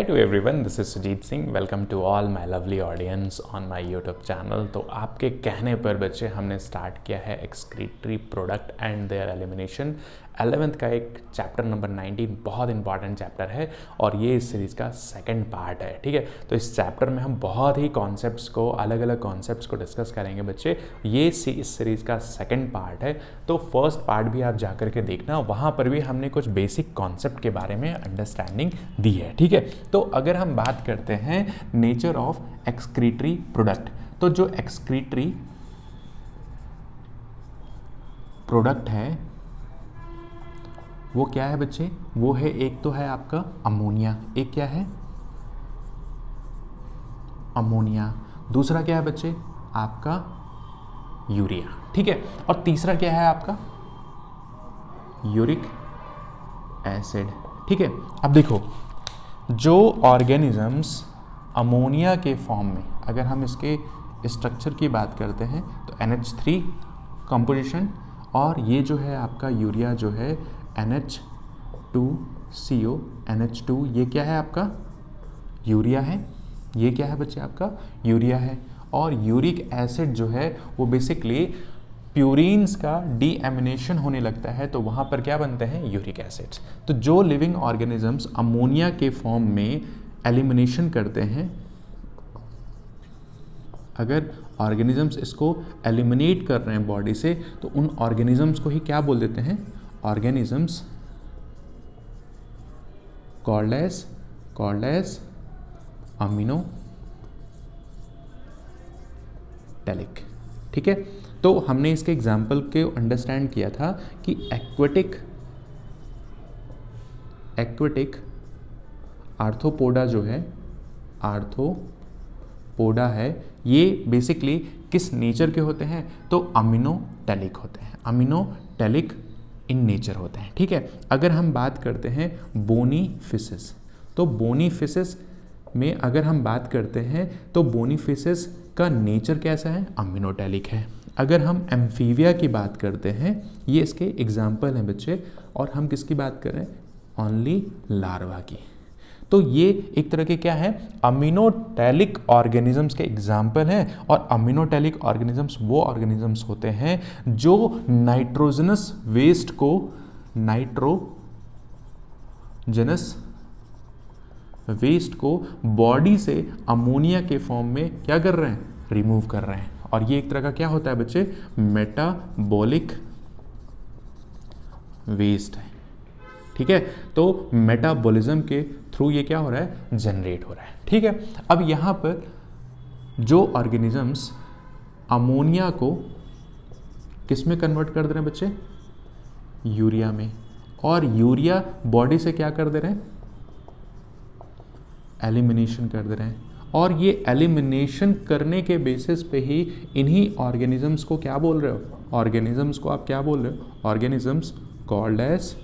Hi to everyone, this is Sujit Singh. Welcome to all my lovely audience on my YouTube channel. तो आपके कहने पर बच्चे हमने स्टार्ट किया है excretory product and there elimination 11th का एक चैप्टर नंबर 19 बहुत इंपॉर्टेंट चैप्टर है और ये इस सीरीज़ का सेकंड पार्ट है। ठीक है, तो इस चैप्टर में हम बहुत ही कॉन्सेप्ट्स को अलग अलग कॉन्सेप्ट्स को डिस्कस करेंगे बच्चे। ये इस सीरीज़ का सेकंड पार्ट है, तो फर्स्ट पार्ट भी आप जा कर के देखना, वहाँ पर भी हमने कुछ बेसिक कॉन्सेप्ट के बारे में अंडरस्टैंडिंग दी है। ठीक है, तो अगर हम बात करते हैं नेचर ऑफ एक्सक्रीटरी प्रोडक्ट, तो जो एक्सक्रीटरी प्रोडक्ट है वो क्या है बच्चे? वो है, एक तो है आपका अमोनिया, एक क्या है? अमोनिया। दूसरा क्या है बच्चे? आपका यूरिया। ठीक है, और तीसरा क्या है आपका? Uric acid. ठीक है, अब देखो, जो ऑर्गेनिजम्स अमोनिया के फॉर्म में, अगर हम इसके स्ट्रक्चर की बात करते हैं तो NH3 कंपोजिशन, और ये जो है आपका यूरिया जो है NH2CO NH2, ये क्या है आपका? यूरिया है। ये क्या है बच्चे? आपका यूरिया है। और यूरिक एसिड जो है वो बेसिकली प्यूरिन्स का डीएमिनेशन होने लगता है, तो वहाँ पर क्या बनते हैं? Uric acids. तो जो लिविंग ऑर्गेनिजम्स अमोनिया के फॉर्म में एलिमिनेशन करते हैं, अगर ऑर्गेनिजम्स इसको एलिमिनेट कर रहे हैं बॉडी से, तो उन ऑर्गेनिजम्स को ही क्या बोल देते हैं? Organisms called as aminotelic. ठीक है, तो हमने इसके एग्जाम्पल के अंडरस्टैंड किया था कि एक्वेटिक आर्थ्रोपोडा जो है, आर्थ्रोपोडा है, ये बेसिकली किस नेचर के होते हैं? तो अमीनोटेलिक होते हैं, अमीनोटेलिक इन नेचर होते हैं। ठीक है, अगर हम बात करते हैं बोनीफिसिस, तो बोनीफिसिस में अगर हम बात करते हैं तो बोनीफिसिस का नेचर कैसा है? अमीनोटेलिक है। अगर हम एम्फीबिया की बात करते हैं, ये इसके एग्जाम्पल हैं बच्चे, और हम किसकी बात कर रहे हैं? ओनली लार्वा की। तो ये एक तरह के क्या है? अमीनोटेलिक ऑर्गेनिजम्स के एग्जाम्पल हैं, और अमीनोटेलिक ऑर्गेनिजम्स वो ऑर्गेनिजम्स होते हैं जो नाइट्रोजनस वेस्ट को, नाइट्रोजनस वेस्ट को बॉडी से अमोनिया के फॉर्म में क्या कर रहे हैं? रिमूव कर रहे हैं। और ये एक तरह का क्या होता है बच्चे? मेटाबॉलिक वेस्ट है। ठीक है, तो मेटाबॉलिज्म के थ्रू ये क्या हो रहा है? जनरेट हो रहा है। ठीक है, अब यहाँ पर जो ऑर्गेनिजम्स अमोनिया को किस में कन्वर्ट कर दे रहे हैं बच्चे? यूरिया में। और यूरिया बॉडी से क्या कर दे रहे हैं? एलिमिनेशन कर दे रहे हैं। और ये एलिमिनेशन करने के बेसिस पे ही इन्हीं ऑर्गेनिजम्स को क्या बोल रहे हो? ऑर्गेनिजम्स को आप क्या बोल रहे हो? Organisms called as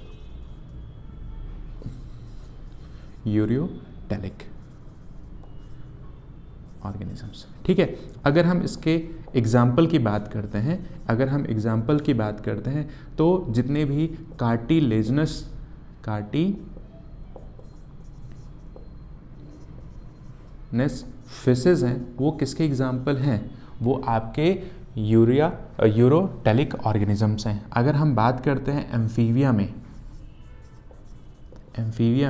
ureotelic organisms. ठीक है, अगर हम इसके एग्जाम्पल की बात करते हैं, तो जितने भी कार्टिलेजनस फिशेज हैं, वो किसके एग्जाम्पल हैं? वो आपके यूरोटेलिक ऑर्गेनिजम्स हैं। अगर हम बात करते हैं एम्फीबिया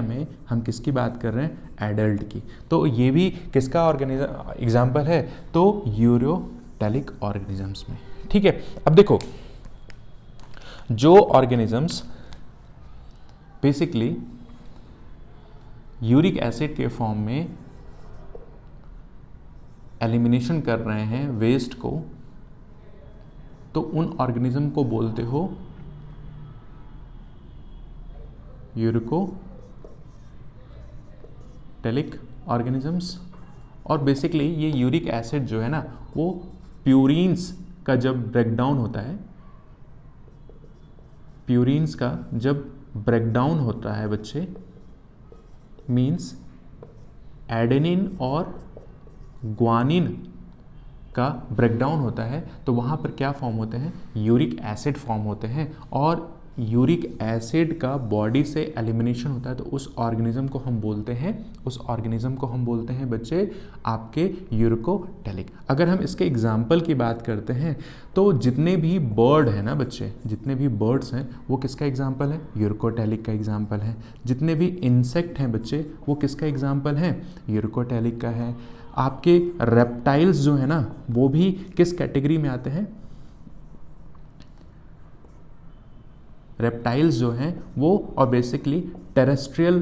में हम किसकी बात कर रहे हैं? एडल्ट की। तो ये भी किसका ऑर्गेनिज्म एग्जाम्पल है? तो यूरोटेलिक ऑर्गेनिजम्स में। ठीक है, अब देखो, जो ऑर्गेनिजम्स बेसिकली यूरिक एसिड के फॉर्म में एलिमिनेशन कर रहे हैं वेस्ट को, तो उन ऑर्गेनिज्म को बोलते हो यूरिकोटेलिक ऑर्गेनिजम्स। और बेसिकली ये यूरिक एसिड जो है ना, वो प्यूरिन्स का जब ब्रेकडाउन होता है, बच्चे, मीन्स एडेनिन और ग्वानिन का ब्रेकडाउन होता है, तो वहाँ पर क्या फॉर्म होते हैं? यूरिक एसिड फॉर्म होते हैं। और यूरिक एसिड का बॉडी से एलिमिनेशन होता है तो उस ऑर्गेनिज्म को हम बोलते हैं बच्चे आपके यूरिकोटैलिक। अगर हम इसके एग्जाम्पल की बात करते हैं तो जितने भी बर्ड हैं ना बच्चे, जितने भी बर्ड्स हैं वो किसका एग्जाम्पल है? यूरिकोटैलिक का एग्जाम्पल है। जितने भी इंसेक्ट हैं बच्चे वो किसका एग्जाम्पल है? यूरिकोटैलिक का है। आपके रेप्टाइल्स जो है ना वो भी किस कैटेगरी में आते हैं? रेप्टाइल्स जो हैं वो, और बेसिकली टेरेस्ट्रियल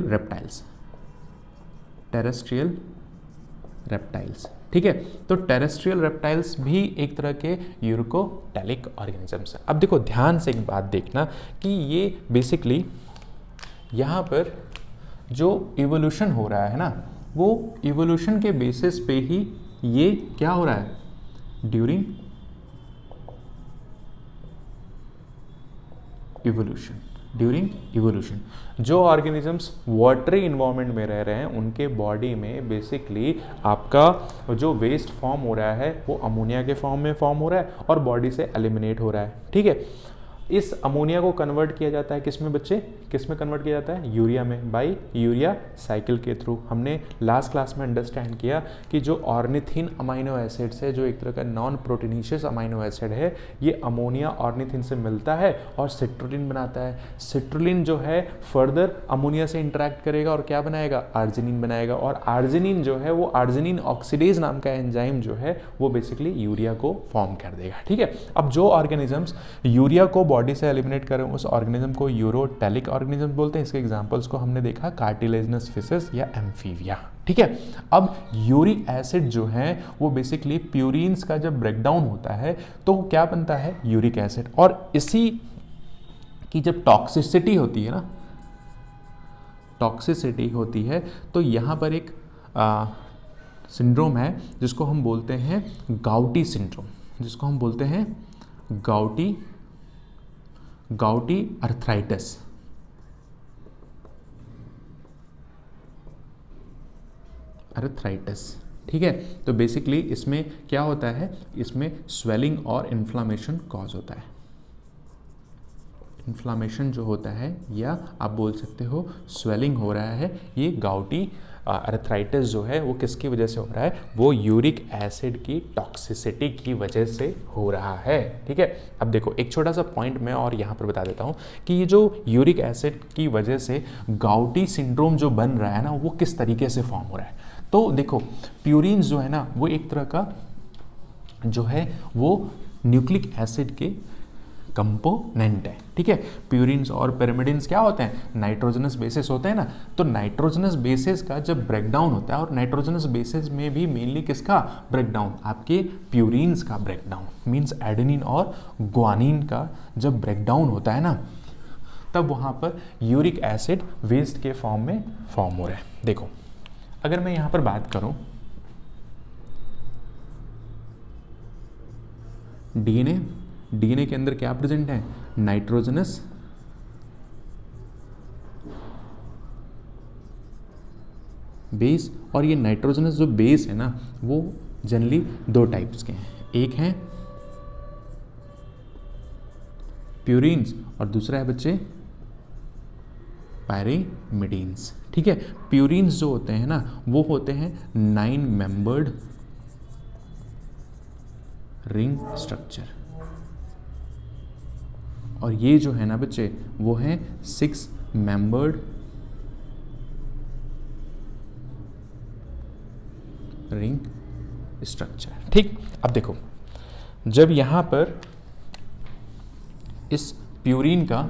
रेप्टाइल्स, ठीक है। तो टेरेस्ट्रियल रेप्टाइल्स भी एक तरह के यूरिकोटैलिक ऑर्गेनिजम्स हैं। अब देखो ध्यान से एक बात देखना कि ये बेसिकली यहाँ पर जो इवोल्यूशन हो रहा है ना, वो इवोल्यूशन के बेसिस पे ही ये क्या हो रहा है? ड्यूरिंग इवोल्यूशन जो ऑर्गेनिजम्स वाटरी इन्वायरमेंट में रह रहे हैं उनके बॉडी में बेसिकली आपका जो वेस्ट फॉर्म हो रहा है वो अमोनिया के फॉर्म में फॉर्म हो रहा है और बॉडी से एलिमिनेट हो रहा है, ठीक है। इस अमोनिया को कन्वर्ट किया जाता है किस में बच्चे? किस में कन्वर्ट किया जाता है? यूरिया में, बाय यूरिया साइकिल के थ्रू। हमने लास्ट क्लास में अंडरस्टैंड किया कि जो ऑर्निथिन अमाइनो एसिड्स है, जो एक तरह का नॉन प्रोटीनेशियस अमाइनो एसिड है, ये अमोनिया ऑर्निथिन से मिलता है और सिट्रुलिन बनाता है। सिट्रुलिन जो है फर्दर अमोनिया से इंटरेक्ट करेगा और क्या बनाएगा? आर्जिनिन बनाएगा, और आर्जिनिन जो है वो आर्जिनिन ऑक्सीडेज नाम का एंजाइम जो है वो बेसिकली यूरिया को फॉर्म कर देगा, ठीक है। अब जो ऑर्गेनिजम्स यूरिया को बॉडी से एलिमिनेट करें उस ऑर्गेनिज्म को यूरोटैलिक ऑर्गेनिज्म बोलते हैं। इसके एग्जांपल्स को हमने देखा कार्टिलेजिनस फिशेस या एम्फीबिया, ठीक है। अब यूरिक एसिड जो है वो बेसिकली प्यूरिन्स का जब ब्रेकडाउन होता है तो क्या बनता है? Uric acid. और इसी की जब टॉक्सिसिटी होती है तो यहाँ पर एक सिंड्रोम है जिसको हम बोलते हैं गाउटी सिंड्रोम, जिसको हम बोलते हैं गाउटी अर्थराइटिस। ठीक है। तो बेसिकली इसमें क्या होता है? इसमें स्वेलिंग और इन्फ्लामेशन कॉज होता है। इन्फ्लामेशन जो होता है या आप बोल सकते हो स्वेलिंग हो रहा है, ये गाउटी अर्थराइटिस जो है वो किसकी वजह से हो रहा है? वो यूरिक एसिड की टॉक्सिसिटी की वजह से हो रहा है, ठीक है। अब देखो एक छोटा सा पॉइंट मैं और यहाँ पर बता देता हूँ कि ये जो यूरिक एसिड की वजह से गाउटी सिंड्रोम जो बन रहा है ना वो किस तरीके से फॉर्म हो रहा है। तो देखो प्यूरिन्स जो है ना वो एक तरह का जो है वो न्यूक्लिक एसिड के कंपोनेंट है, ठीक है। प्यूरिन्स और पिरिमिडिन्स क्या होते हैं? नाइट्रोजनस बेसिस होते हैं ना। तो नाइट्रोजनस बेसिस का जब ब्रेकडाउन होता है, और नाइट्रोजनस बेसिस में भी मेनली किसका ब्रेकडाउन? आपके प्यूरिन्स का ब्रेकडाउन, मीन्स एडेनिन और ग्वानिन का जब ब्रेकडाउन होता है ना तब वहाँ पर यूरिक एसिड वेस्ट के फॉर्म में फॉर्म हो रहा है। देखो अगर मैं यहाँ पर बात करूँ डीएनए के अंदर क्या प्रेजेंट है? नाइट्रोजनस बेस, और ये नाइट्रोजनस जो बेस है ना वो जनरली दो टाइप्स के हैं। एक है प्यूरिन्स और दूसरा है बच्चे पायरिमिडीन्स, ठीक है। प्यूरिन्स जो होते हैं ना वो होते हैं 9 मेंबर्ड रिंग स्ट्रक्चर, और ये जो है ना बच्चे वो है 6 मेंबर्ड रिंग स्ट्रक्चर, ठीक। अब देखो जब यहां पर इस प्यूरिन का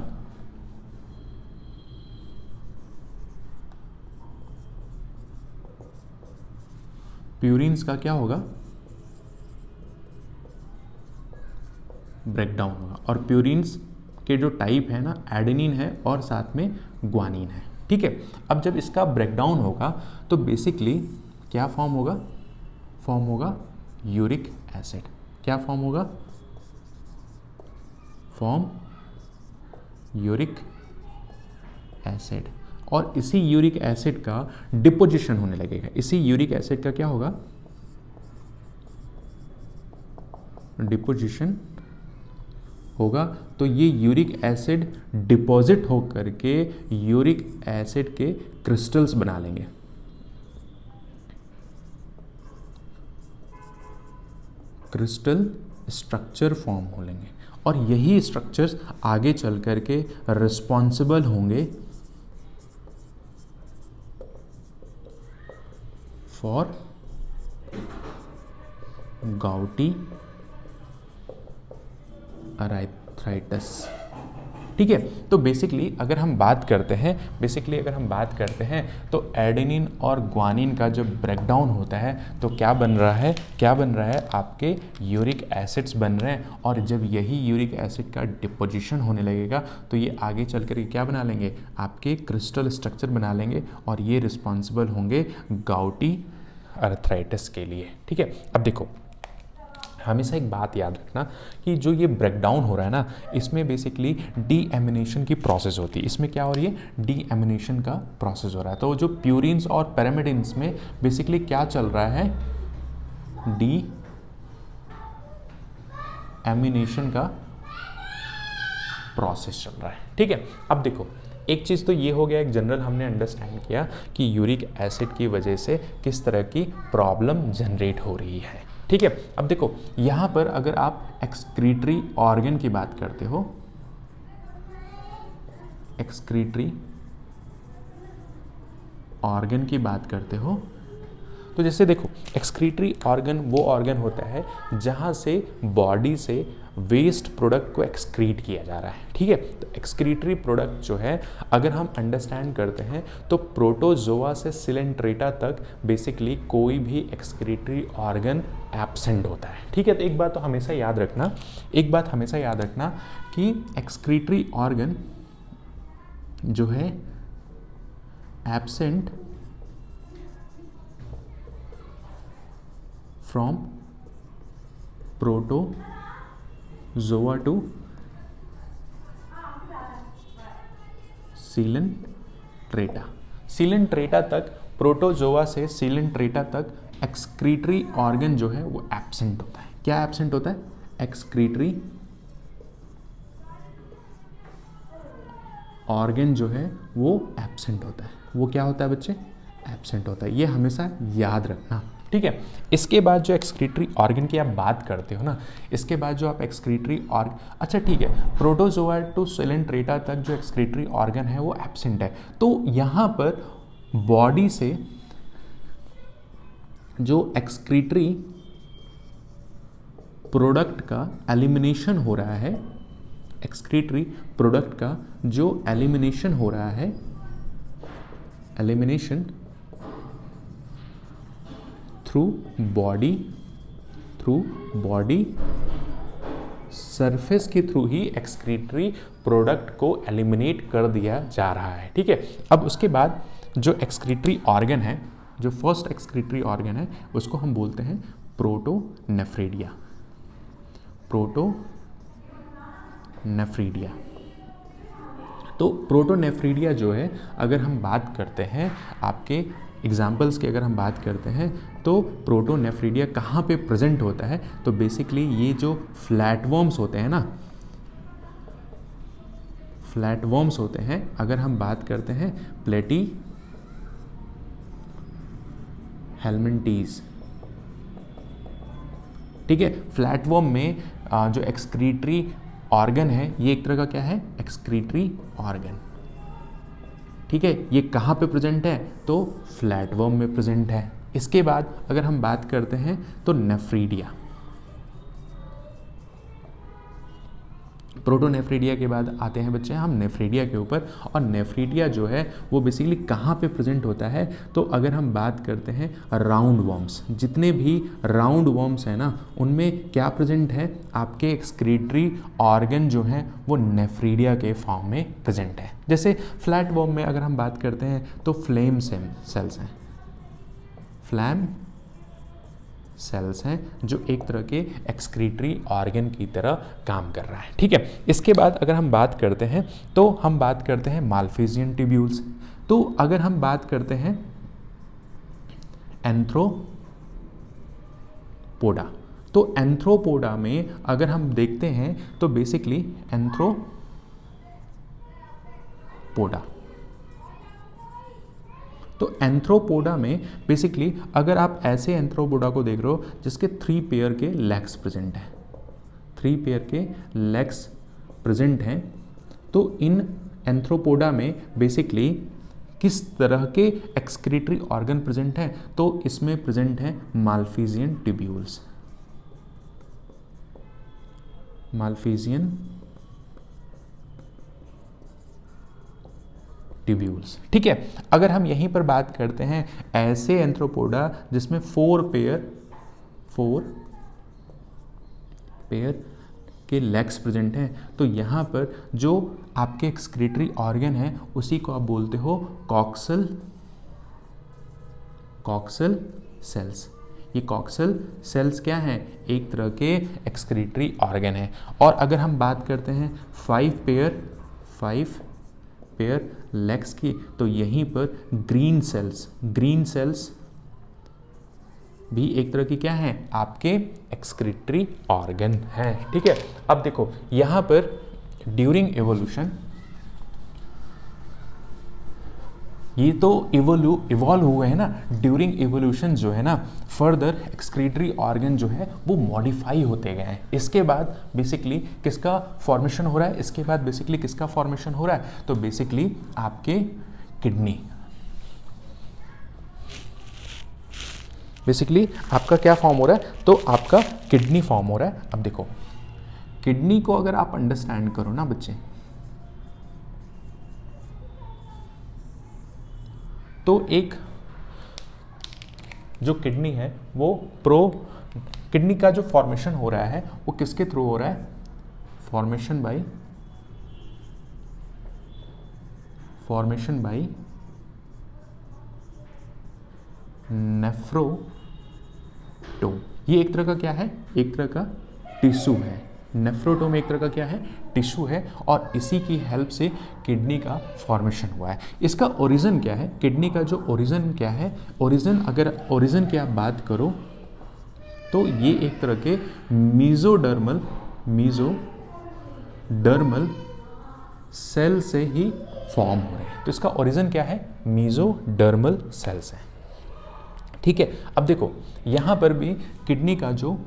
क्या होगा? ब्रेकडाउन होगा। और प्यूरिन्स के जो टाइप है ना एडेनिन है और साथ में ग्वानिन है, ठीक है। अब जब इसका ब्रेकडाउन होगा तो बेसिकली क्या फॉर्म होगा? फॉर्म होगा यूरिक एसिड। क्या फॉर्म होगा? Form uric acid. और इसी यूरिक एसिड का डिपोजिशन होने लगेगा। इसी यूरिक एसिड का क्या होगा? डिपोजिशन होगा तो ये यूरिक एसिड डिपॉजिट हो करके यूरिक एसिड के क्रिस्टल्स बना लेंगे। क्रिस्टल स्ट्रक्चर फॉर्म हो लेंगे और यही स्ट्रक्चर्स आगे चल करके रिस्पॉन्सिबल होंगे फॉर गाउटी अराइथ्राइटिस। ठीक है, तो बेसिकली अगर हम बात करते हैं तो एडेनिन और ग्वानिन का जब ब्रेकडाउन होता है तो क्या बन रहा है आपके यूरिक एसिड्स बन रहे हैं और जब यही यूरिक एसिड का डिपोजिशन होने लगेगा तो ये आगे चल कर क्या बना लेंगे, आपके क्रिस्टल स्ट्रक्चर बना लेंगे और ये रिस्पॉन्सिबल होंगे गाउटी अराइथ्राइटिस के लिए। ठीक है, अब देखो हमेशा एक बात याद रखना कि जो ये ब्रेकडाउन हो रहा है ना, इसमें बेसिकली डीएमिनेशन की प्रोसेस होती है। इसमें क्या हो रही है, डीएमिनेशन का प्रोसेस हो रहा है। तो जो प्यूरिन्स और पैरामिडिन्स में बेसिकली क्या चल रहा है, डीएमिनेशन का प्रोसेस चल रहा है। ठीक है, अब देखो एक चीज़ तो ये हो गया, एक जनरल हमने अंडरस्टैंड किया कि यूरिक एसिड की वजह से किस तरह की प्रॉब्लम जनरेट हो रही है। ठीक है, अब देखो यहाँ पर अगर आप एक्सक्रीटरी ऑर्गन की बात करते हो, एक्सक्रीटरी ऑर्गन की बात करते हो तो जैसे देखो एक्सक्रीटरी ऑर्गन वो ऑर्गन होता है जहाँ से बॉडी से वेस्ट प्रोडक्ट को एक्सक्रीट किया जा रहा है। ठीक है, तो एक्सक्रीटरी प्रोडक्ट जो है अगर हम अंडरस्टैंड करते हैं तो प्रोटोजोआ से सिलेंट्रेटा तक बेसिकली कोई भी एक्सक्रीटरी ऑर्गन एब्सेंट होता है। ठीक है, तो एक बात हमेशा याद रखना कि एक्सक्रीटरी ऑर्गन जो है absent from protozoa to coelenterata तक, प्रोटोजोआ से सीलेंट्रेटा तक एक्सक्रीटरी ऑर्गन जो है वो एब्सेंट होता है। क्या एब्सेंट होता है, एक्सक्रीटरी ऑर्गन जो है वो एब्सेंट होता है। वो क्या होता है बच्चे, एब्सेंट होता है। ये हमेशा याद रखना। ठीक है, इसके बाद जो एक्सक्रीटरी ऑर्गन की आप बात करते हो ना, इसके बाद जो आप एक्सक्रीटरी ऑर्गन, अच्छा ठीक है, प्रोटोजोआ टू सिलेंट्रेटा तक जो एक्सक्रीटरी ऑर्गन है वो एब्सेंट है। तो यहाँ पर बॉडी से जो एक्सक्रीटरी प्रोडक्ट का एलिमिनेशन हो रहा है, एक्सक्रीटरी प्रोडक्ट का जो एलिमिनेशन हो रहा है, एलिमिनेशन थ्रू बॉडी सरफेस के थ्रू ही एक्सक्रीटरी प्रोडक्ट को एलिमिनेट कर दिया जा रहा है। ठीक है, अब उसके बाद जो एक्सक्रीटरी ऑर्गन है, जो फर्स्ट एक्सक्रीटरी ऑर्गन है उसको हम बोलते हैं प्रोटोनेफ्रिडिया। तो प्रोटोनेफ्रिडिया जो है अगर हम बात करते हैं आपके एग्जाम्पल्स की, अगर हम बात करते हैं तो प्रोटोनेफ्रिडिया कहाँ पे प्रेजेंट होता है, तो बेसिकली ये जो फ्लैटवर्म्स होते हैं ना, फ्लैटवर्म्स होते हैं, अगर हम बात करते हैं प्लेटी हेलमिंटीज। ठीक है, फ्लैटवर्म में जो एक्सक्रीटरी ऑर्गन है ये एक तरह का क्या है, एक्सक्रीटरी ऑर्गन। ठीक है, ये कहाँ पे प्रेजेंट है, तो फ्लैटवर्म में प्रेजेंट है। इसके बाद अगर हम बात करते हैं तो नेफ्रीडिया, प्रोटोनेफ्रिडिया के बाद आते हैं बच्चे हम नेफ्रीडिया के ऊपर। और नेफ्रीडिया जो है वो बेसिकली कहाँ पे प्रेजेंट होता है, तो अगर हम बात करते हैं राउंड वर्म्स, जितने भी राउंड वर्म्स हैं ना उनमें क्या प्रेजेंट है, आपके एक्सक्रीटरी ऑर्गन जो हैं वो नेफ्रीडिया के फॉर्म में प्रेजेंट है। जैसे फ्लैट वर्म में अगर हम बात करते हैं तो फ्लेम सेल्स हैं, फ्लैम सेल्स हैं जो एक तरह के एक्सक्रीटरी ऑर्गन की तरह काम कर रहा है। ठीक है, इसके बाद अगर हम बात करते हैं तो हम बात करते हैं माल्फिजियन ट्यूब्यूल्स। तो अगर हम बात करते हैं एंथ्रोपोडा, तो एंथ्रोपोडा में अगर हम देखते हैं तो बेसिकली एंथ्रोपोडा, तो एंथ्रोपोडा में बेसिकली अगर आप ऐसे एंथ्रोपोडा को देख रहे हो जिसके 3 पेयर के लेग्स प्रेजेंट हैं, 3 पेयर के लेग्स प्रेजेंट हैं, तो इन एंथ्रोपोडा में बेसिकली किस तरह के एक्सक्रीटरी ऑर्गन प्रेजेंट हैं, तो इसमें प्रेजेंट हैं माल्फिजियन ट्यूब्यूल्स, माल्फिजियन ट्यूब्यूल्स। ठीक है, अगर हम यहीं पर बात करते हैं ऐसे एंथ्रोपोडा जिसमें 4 पेयर के लेग्स प्रेजेंट हैं, तो यहाँ पर जो आपके एक्सक्रीटरी ऑर्गन है उसी को आप बोलते हो कॉक्सल सेल्स। ये कॉक्सल सेल्स क्या हैं? एक तरह के एक्सक्रीटरी ऑर्गन है। और अगर हम बात करते हैं 5 पेयर लेग्स की, तो यहीं पर ग्रीन सेल्स भी एक तरह की क्या है? आपके एक्सक्रीटरी ऑर्गन है। ठीक है, अब देखो यहां पर ड्यूरिंग एवोल्यूशन ये तो इवॉल्व हुए हैं ना, ड्यूरिंग एवोल्यूशन जो है ना फर्दर एक्सक्रीटरी ऑर्गन जो है वो मॉडिफाई होते गए हैं। इसके बाद बेसिकली किसका फॉर्मेशन हो रहा है? इसके बाद बेसिकली किसका फॉर्मेशन हो रहा है? तो बेसिकली आपके किडनी, बेसिकली आपका क्या फॉर्म हो रहा है? तो आपका किडनी फॉर्म हो रहा है। अब देखो किडनी को अगर आप अंडरस्टैंड करो ना बच्चे, तो एक जो किडनी है वो किडनी का जो फॉर्मेशन हो रहा है वो किसके थ्रू हो रहा है? Formation by nephrotome. ये एक तरह का क्या है? एक तरह का टिश्यू है। नेफ्रोटोम एक तरह का क्या है? टिश्यू है, और इसी की हेल्प से किडनी का फॉर्मेशन हुआ है। इसका ओरिजिन क्या है? किडनी का जो ओरिजिन क्या है? अगर ओरिजिन की आप बात करो तो ये एक तरह के मीजोडर्मल सेल से ही फॉर्म हो रहे हैं। तो इसका ओरिजिन क्या है? मीजोडर्मल सेल्स है। ठीक है, अब देखो यहां पर भी किडनी का जो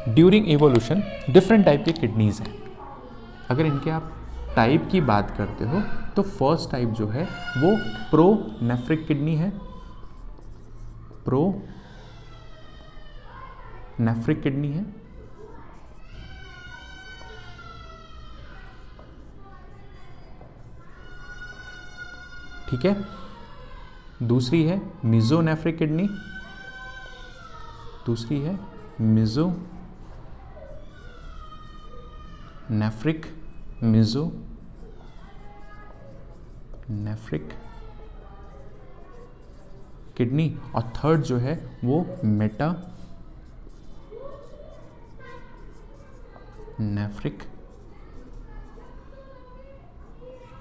ड्यूरिंग इवोल्यूशन डिफरेंट टाइप के किडनीज हैं। अगर इनके आप टाइप की बात करते हो तो फर्स्ट टाइप जो है वो प्रोनेफ्रिक किडनी है, प्रोनेफ्रिक किडनी है। ठीक है, दूसरी है मिजोनेफ्रिक किडनी, दूसरी है मिजोनेफ्रिक किडनी, और थर्ड जो है वो मेटानेफ्रिक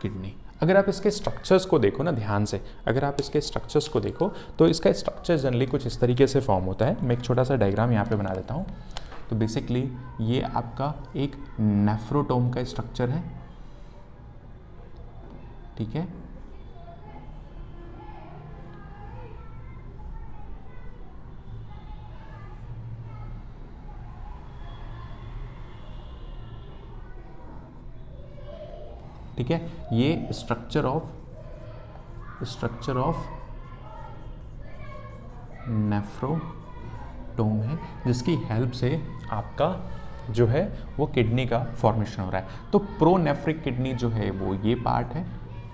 किडनी। अगर आप इसके स्ट्रक्चर्स को देखो ना ध्यान से, अगर आप इसके स्ट्रक्चर्स को देखो तो इसका स्ट्रक्चर जनरली कुछ इस तरीके से फॉर्म होता है। मैं एक छोटा सा डायग्राम यहाँ पे बना देता हूँ। तो बेसिकली ये आपका एक नेफ्रोटोम का स्ट्रक्चर है। ठीक है, ठीक है, ये स्ट्रक्चर ऑफ नेफ्रोटोम है, जिसकी हेल्प से आपका जो है वो किडनी का फॉर्मेशन हो रहा है। तो प्रोनेफ्रिक किडनी जो है वो ये पार्ट है,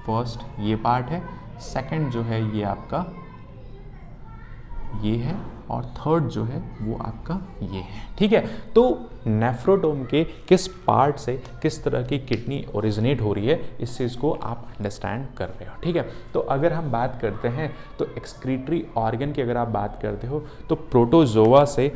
फर्स्ट ये पार्ट है, सेकंड जो है ये आपका ये है, और थर्ड जो है वो आपका ये है। ठीक है, तो नेफ्रोटोम के किस पार्ट से किस तरह की किडनी ओरिजिनेट हो रही है इस चीज़ को आप अंडरस्टैंड कर रहे हो। ठीक है, तो अगर हम बात करते हैं तो एक्सक्रीटरी ऑर्गन की अगर आप बात करते हो तो प्रोटोजोआ से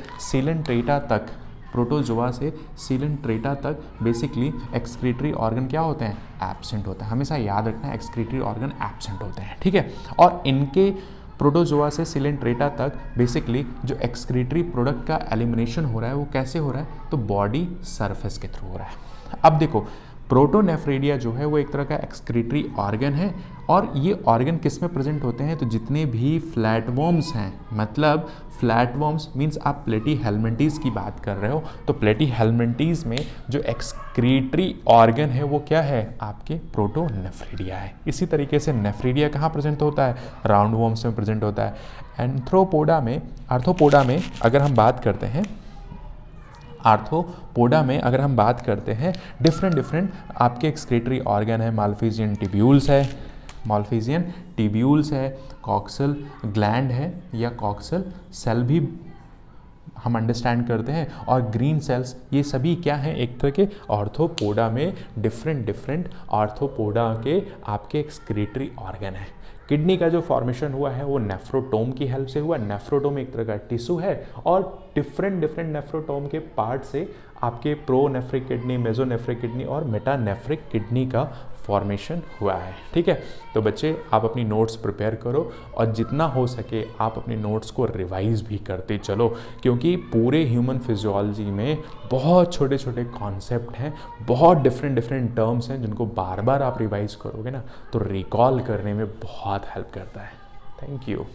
सीलेंट्रेटा तक बेसिकली एक्सक्रीटरी ऑर्गन क्या होते हैं? एब्सेंट होता है। हमेशा याद रखना है एक्सक्रीटरी ऑर्गन एब्सेंट होते हैं। ठीक है, और इनके प्रोटोजोआ से सिलेंट्रेटा तक बेसिकली जो एक्सक्रीटरी प्रोडक्ट का एलिमिनेशन हो रहा है वो कैसे हो रहा है, तो बॉडी सरफेस के थ्रू हो रहा है। अब देखो प्रोटोनेफ्रेडिया जो है वो एक तरह का एक्सक्रीटरी ऑर्गन है, और ये ऑर्गन किस में प्रेजेंट होते हैं, तो जितने भी फ्लैटवर्म्स हैं, मतलब फ्लैटवर्म्स मींस आप प्लेटी हेलमिंथीज की बात कर रहे हो, तो प्लेटी हेलमिंथीज में जो एक्सक्रीटरी ऑर्गन है वो क्या है, आपके प्रोटोनेफ्रिडिया है। इसी तरीके से नेफ्रिडिया कहाँ प्रेजेंट होता है, राउंड वर्म्स में प्रेजेंट होता है। आर्थ्रोपोडा में अगर हम बात करते हैं, आर्थ्रोपोडा में अगर हम बात करते हैं, डिफरेंट आपके एक्सक्रीटरी ऑर्गन है, माल्फिजियन टिब्यूल्स है, कॉक्सल ग्लैंड है या कॉक्सल सेल भी हम अंडरस्टैंड करते हैं, और ग्रीन सेल्स, ये सभी क्या हैं, एक तरह के आर्थ्रोपोडा में डिफरेंट आर्थ्रोपोडा के आपके एक्सक्रीटरी ऑर्गन है। किडनी का जो फॉर्मेशन हुआ है वो नेफ्रोटोम की हेल्प से हुआ। नेफ्रोटोम एक तरह का टिश्यू है, और डिफरेंट नेफ्रोटोम के पार्ट से आपके प्रोनेफ्रिक किडनी, मेसोनेफ्रिक किडनी और मेटानेफ्रिक किडनी का फॉर्मेशन हुआ है। ठीक है, तो बच्चे आप अपनी नोट्स प्रिपेयर करो, और जितना हो सके आप अपने नोट्स को रिवाइज भी करते चलो, क्योंकि पूरे ह्यूमन फिजियोलॉजी में बहुत छोटे छोटे कॉन्सेप्ट हैं, बहुत डिफरेंट टर्म्स हैं, जिनको बार बार आप रिवाइज करोगे ना तो रिकॉल करने में बहुत हेल्प करता है। Thank you.